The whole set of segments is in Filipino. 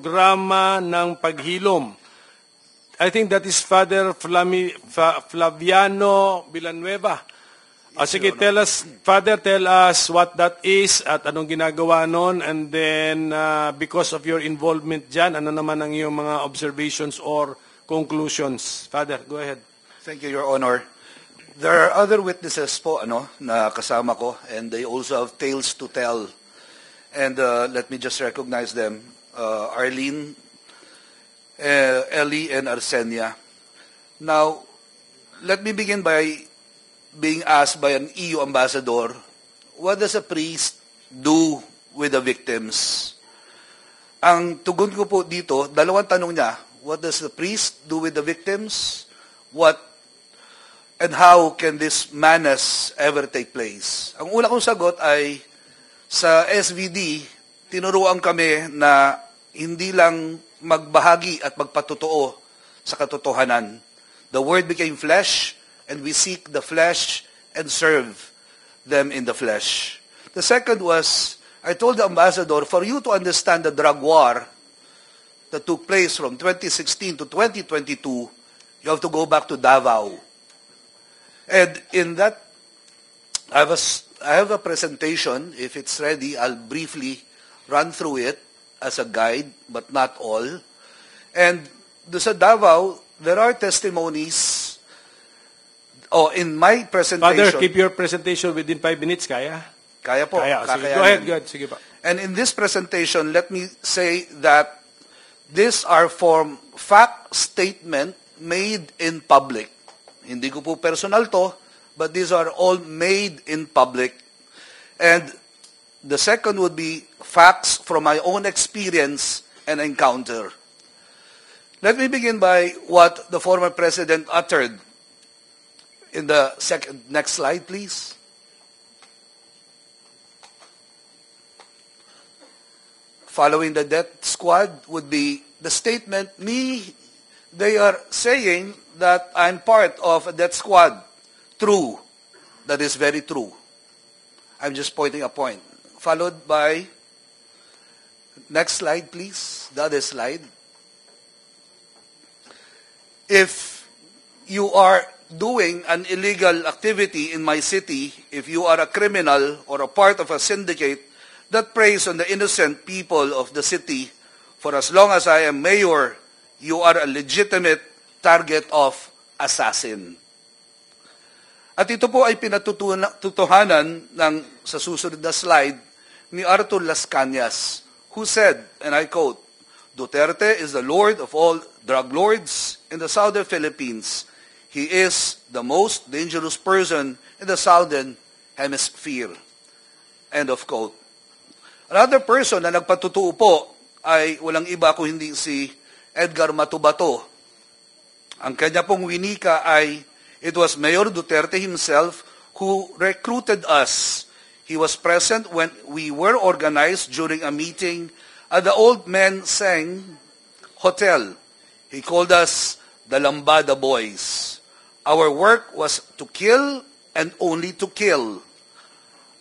programa ng paghilom. I think that is Father Flaviano Villanueva. Sige, Father, tell us what that is at anong ginagawa nun, and then because of your involvement dyan, ano naman ang iyong mga observations or conclusions? Father, go ahead. Thank you, Your Honor. There are other witnesses po na kasama ko, and they also have tales to tell. And let me just recognize them. Arlene, Ellie, and Arsenia. Now, let me begin by being asked by an EU ambassador, what does a priest do with the victims? Ang tugon ko po dito, dalawang tanong niya. What does the priest do with the victims? What and how can this madness ever take place? Ang una kong sagot ay, sa SVD, tinuruan kami na hindi lang magbahagi at magpatotoo sa katotohanan. The Word became flesh, and we seek the flesh and serve them in the flesh. The second was, I told the ambassador, for you to understand the drug war that took place from 2016 to 2022, you have to go back to Davao. And in that, I have a presentation. If it's ready, I'll briefly run through it as a guide, but not all. And sa Davao, there are testimonies. In my presentation... Father, keep your presentation within 5 minutes, kaya? Kaya po. Kaya. Sige, go ahead. Sige pa. And in this presentation, let me say that these are from fact statement made in public. Hindi ko po personal to, but these are all made in public. And the second would be facts from my own experience and encounter. Let me begin by what the former president uttered. In the next slide, please. Following the death squad would be the statement, they are saying that I'm part of a death squad. True. That is very true. I'm just pointing a point. Followed by, next slide, please. The other slide. If you are doing an illegal activity in my city, if you are a criminal or a part of a syndicate that preys on the innocent people of the city, for as long as I am mayor, you are a legitimate target of assassin. At ito po ay pinatutuhanan sa susunod na slide ni Arthur Las Cañas, who said, and I quote, Duterte is the Lord of all drug lords in the southern Philippines. He is the most dangerous person in the southern hemisphere. End of quote. Another person na nagpatutuo po ay walang iba kung hindi si Edgar Matubato. Ang kanya pong winika ay, it was Mayor Duterte himself who recruited us. He was present when we were organized during a meeting at the Old Men Seng Hotel. He called us the Lambada Boys. Our work was to kill and only to kill.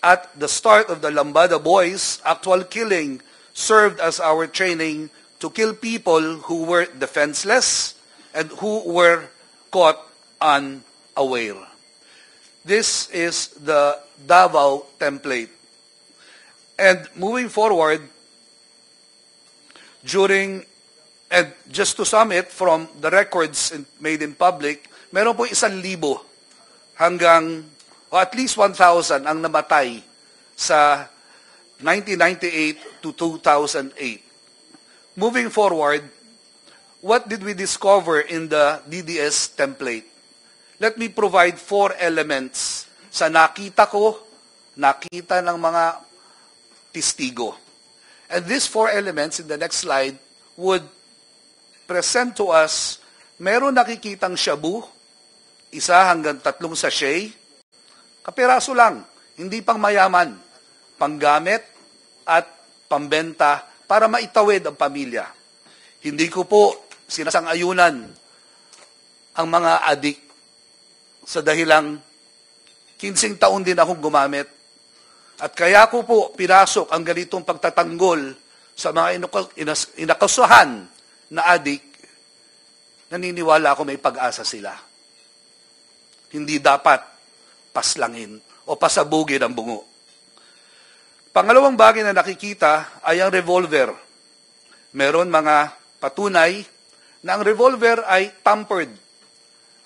At the start of the Lambada Boys, actual killing served as our training to kill people who were defenseless and who were caught unaware. This is the Davao template. And moving forward, and just to sum it from the records made in public, meron po 1,000 hanggang o at least 1,000 ang namatay sa 1998 to 2008. Moving forward, what did we discover in the DDS template? Let me provide 4 elements sa nakita ng mga testigo. And these 4 elements in the next slide would present to us, meron nakikitang shabu, 1 hanggang 3 sachet, kapiraso lang, hindi pang mayaman, panggamit at pambenta para maitawid ang pamilya. Hindi ko po sinasang-ayunan ang mga adik sa dahilang 15 taon din akong gumamit. At kaya ko po pinasok ang ganitong pagtatanggol sa mga inakasuhan na adik, naniniwala ako may pag-asa sila. Hindi dapat paslangin o pasabugin ang bungo. Pangalawang bagay na nakikita ay ang revolver. Meron mga patunay na ang revolver ay tampered.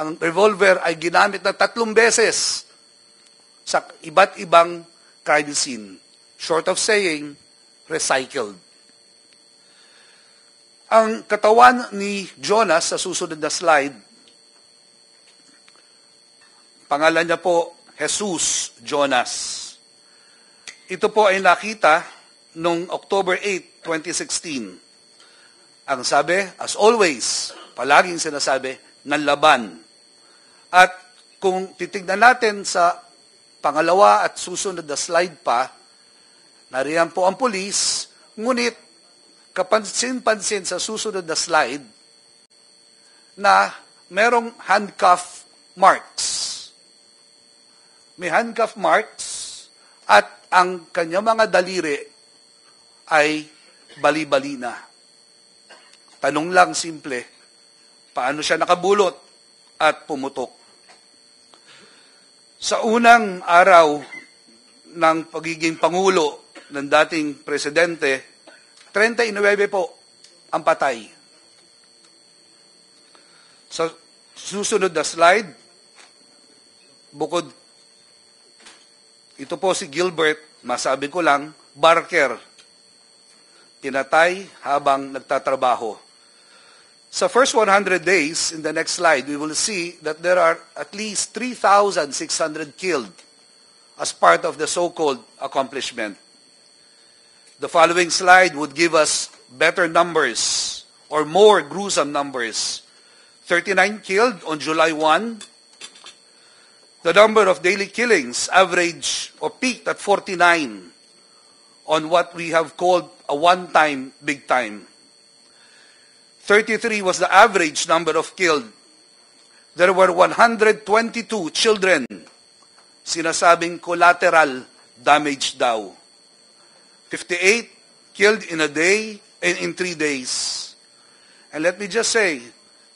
Ang revolver ay ginamit na 3 beses sa iba't ibang crime scene. Short of saying, recycled. Ang katawan ni Jonas sa susunod na slide, pangalan niya po, Jesus Jonas. Ito po ay nakita noong October 8, 2016. Ang sabi, as always, palaging sinasabi, nanlaban. At kung titignan natin sa pangalawa at susunod na slide pa, nariyan po ang pulis, ngunit kapansin-pansin sa susunod na slide na merong handcuff marks. May handcuff marks at ang kanyang mga daliri ay bali-bali na. Tanong lang simple, paano siya nakabulot at pumutok? Sa unang araw ng pagiging pangulo ng dating presidente, 39 po ang patay. Sa susunod na slide, bukod, ito po si Gilbert, masabi ko lang, Barker, tinatay habang nagtatrabaho. Sa first 100 days, in the next slide, we will see that there are at least 3,600 killed as part of the so-called accomplishment. The following slide would give us better numbers or more gruesome numbers. 39 killed on July 1. The number of daily killings averaged or peaked at 49 on what we have called a one-time big time. 33 was the average number of killed. There were 122 children, sinasabing collateral damage daw. 58 killed in a day and in 3 days. And let me just say,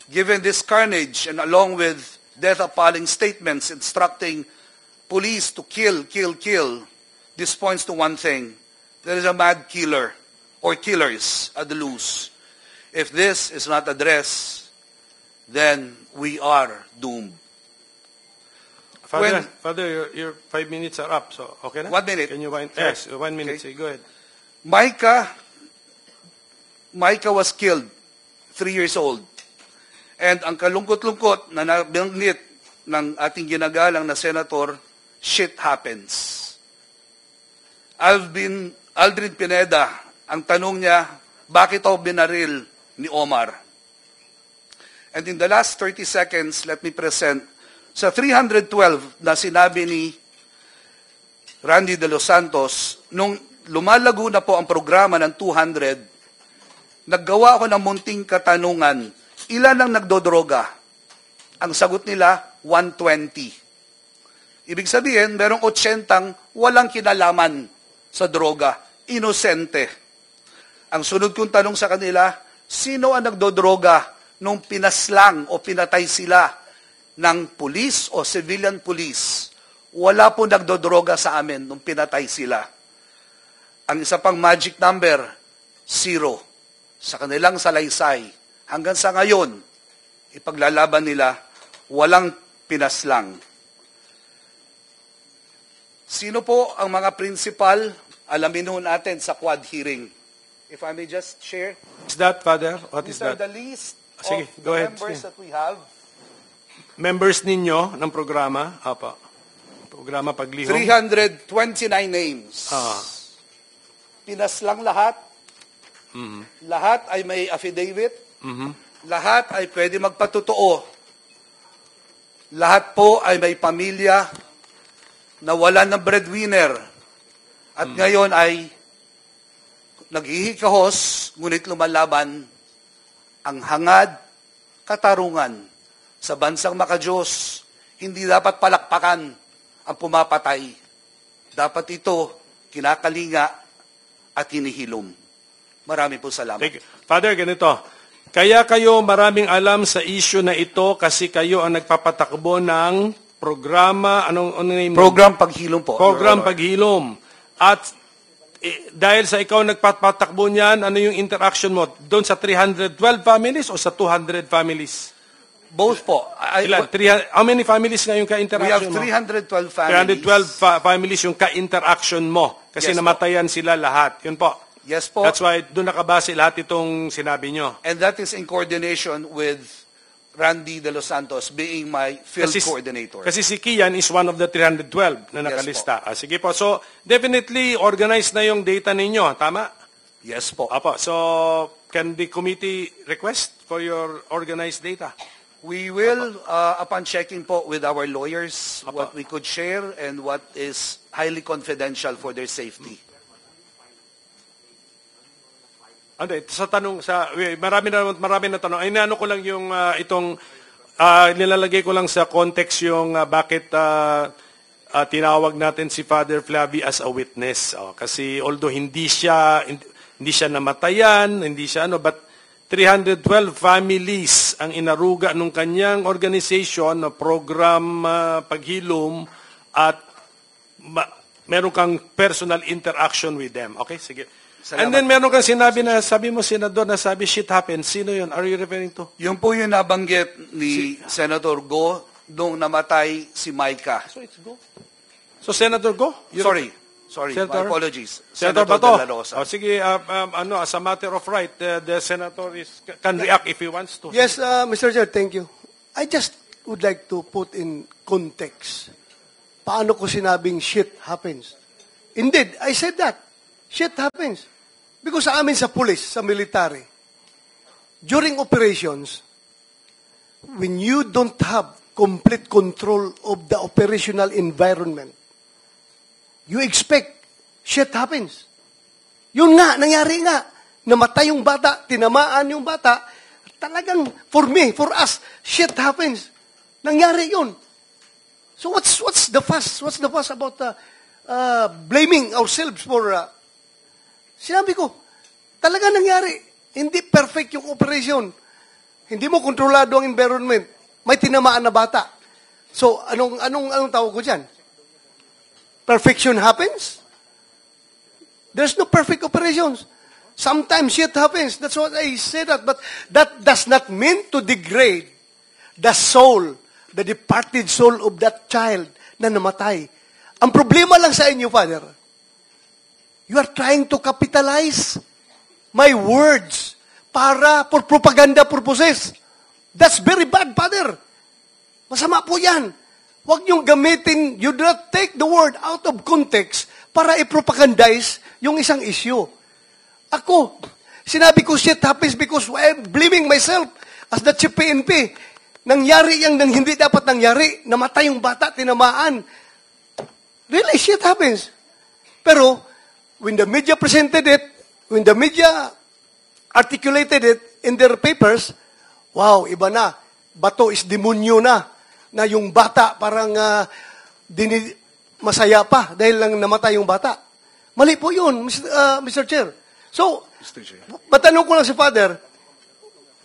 given this carnage and along with death-appalling statements instructing police to kill, this points to one thing. There is a mad killer or killers at the loose. If this is not addressed, then we are doomed. Father, your 5 minutes are up, so okay na? 1 minute. Can you wind? Yes, 1 minute. Okay. Say, go ahead. Micah was killed, 3 years old. And ang kalungkot-lungkot na nabanggit ng ating ginagalang na senator, shit happens. Aldrin Pineda, ang tanong niya, bakit ako binaril ni Omar? And in the last 30 seconds, let me present sa 312 na sinabi ni Randy De Los Santos, nung lumalago na po ang programa ng 200, naggawa ako ng munting katanungan, ilan ang nagdodroga? Ang sagot nila, 120. Ibig sabihin, merong 80 walang kinalaman sa droga, inosente. Ang sunod kong tanong sa kanila, sino ang nagdodroga nung pinaslang o pinatay sila ng pulis o civilian police? Wala po nagdodroga sa amin nung pinatay sila. Ang isa pang magic number, 0. Sa kanilang salaysay, hanggang sa ngayon, ipaglalaban nila, walang pinaslang. Sino po ang mga principal? Alamin ho natin sa quad hearing. If I may just share. Is that, Father? What is These are that? the list Sige, of go the ahead. members Sige. that we have. Members ninyo ng programa, apa? Programa Paglihom. 329 names. Pinaslang lahat. Lahat ay may affidavit. Lahat ay pwede magpatotoo. Lahat po ay may pamilya na wala ng breadwinner. At ngayon ay naghihikahos, ngunit lumalaban ang hangad, katarungan sa bansang makadiyos. Hindi dapat palakpakan ang pumapatay. Dapat ito kinakalinga at hinihilom. Marami po salamat. Father, ganito. Kaya kayo maraming alam sa issue na ito kasi kayo ang nagpapatakbo ng programa, anong name? Program Paghilom po. Program Your Honor. Paghilom. At dahil sa ikaw nagpapatakbo niyan, ano yung interaction mo? Doon sa 312 families o sa 200 families? Both po. Ilan? How many families ngayon We have ka-interaction mo? 312 families. 312 families yung ka-interaction mo. Kasi Yes, namatayan sila lahat. Yun po. Yes po. That's why doon nakabase lahat itong sinabi nyo. And that is in coordination with Randy De Los Santos being my field coordinator. Kasi si Kian is one of the 312 na nakalista. Sige po. So, definitely organized na yung data ninyo. Tama? Yes po. Apo. So, can the committee request for your organized data? We will, upon checking po with our lawyers, what we could share and what is highly confidential for their safety. Ano, sa tanong, marami na tanong. Ay, inaano ko lang yung itong, nilalagay ko lang sa context yung bakit tinawag natin si Father Flavi as a witness. Kasi although hindi siya namatayan, hindi siya but 312 families ang inaruga nung kanyang organization na program Paghilom at meron kang personal interaction with them. Okay, sige. Salamat. And then meron kang sinabi na, sabi mo, Senador, na sabi, shit happens. Sino yun? Are you referring to? Yung po yung nabanggit ni Senator Go nung namatay si Micah. So it's Go. So Senator Go? Sorry, Senator? my apologies. Senator De Bato. La Rosa. Sige, as a matter of right, the Senator can react if he wants to. Yes, Mr. Chair, thank you. I just would like to put in context. Paano ko sinabing shit happens? Indeed, I said that. Shit happens. Because sa amin sa police, sa military, during operations, when you don't have complete control of the operational environment, you expect shit happens. Yun nga, nangyari nga. Namatay yung bata, tinamaan yung bata. Talagang, for me, for us, shit happens. Nangyari yun. So what's the fuss? What's the fuss about blaming ourselves for... Sinabi ko, talaga nangyari. Hindi perfect yung operation. Hindi mo kontrolado ang environment. May tinamaan na bata. So, anong tawag ko dyan? Perfection happens? There's no perfect operations. Sometimes shit happens. That's what I say that. But that does not mean to degrade the soul, the departed soul of that child na namatay. Ang problema lang sa inyo, Father, you are trying to capitalize my words for propaganda purposes. That's very bad, Father. Masama po yan. Huwag niyong gamitin, you do not take the word out of context para i-propagandize yung isang issue. Ako, sinabi ko shit happens because I'm blaming myself as the chief PNP. Nangyari yung hindi dapat nangyari. Namatay yung bata, tinamaan. Really, shit happens. Pero, when the media presented it, when the media articulated it in their papers, wow, iba na. Bato is demonyo na. Na yung bata parang masaya pa dahil lang namatay yung bata. Mali po yun, Mr. Chair. So, matanong ko lang si Father,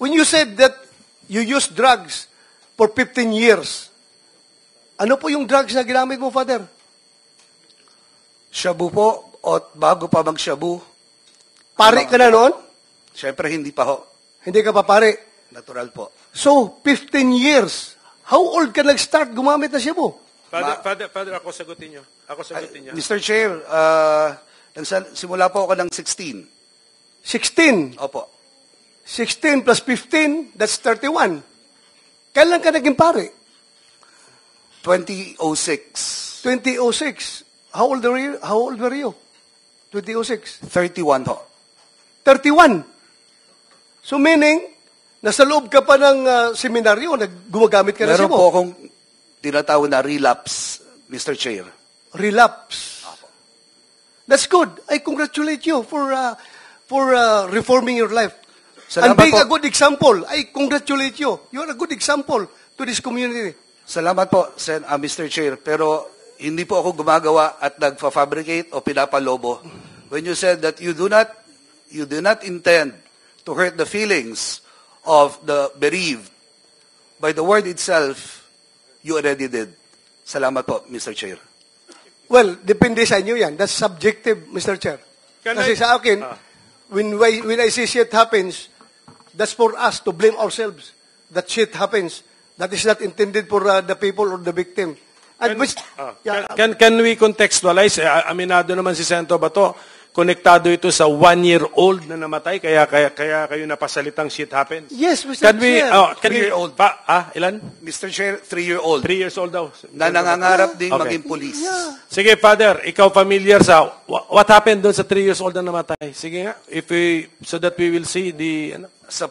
when you said that you used drugs for 15 years, ano po yung drugs na ginamit mo, Father? Shabu po, at bago pa mag-shabu. Pare ka na noon? Siyempre, hindi pa ho. Hindi ka pa pare. Natural po. So, 15 years. How old ka nag-start gumamit na Shabu? Father, ako sagutin niyo. Mr. Chair, simula po ako ng 16. 16. Opo. 16 plus 15, that's 31. Kailan ka naging pare? 2006. 2006. How old were you? 2006. 31 ho. 31. So meaning, nasa loob ka pa ng seminaryo, gumagamit ka na Meron Shabu. po akong tinatawag na relapse, Mr. Chair. Relapse. That's good. I congratulate you for reforming your life. Salamat And being po. a good example. I congratulate you. You are a good example to this community. Salamat po, Mr. Chair. Pero hindi po ako gumagawa at nagfa-fabricate o pinapalobo. When you said that you do not you do not intend to hurt the feelings of the bereaved, by the word itself, you already did. Salamat po, Mr. Chair. Well, depende sa inyo yan. That's subjective, Mr. Chair. Kasi sa akin, when I see shit happens, that's for us to blame ourselves. That shit happens. That is not intended for the people or the victim. And Can we contextualize? Aminado naman si Senator Bato, konektado ito sa 1-year-old na namatay, kaya kayo napasalitang shit happens. Yes, Mr. Chair. Three-year-old. Ilan? Mr. Chair, 3-year-old. 3 years old daw. Na nangangarap ding Okay. maging police. Sige, Father, ikaw familiar sa what happened doon sa 3 years old na namatay? Sige nga, so that we will see the Sa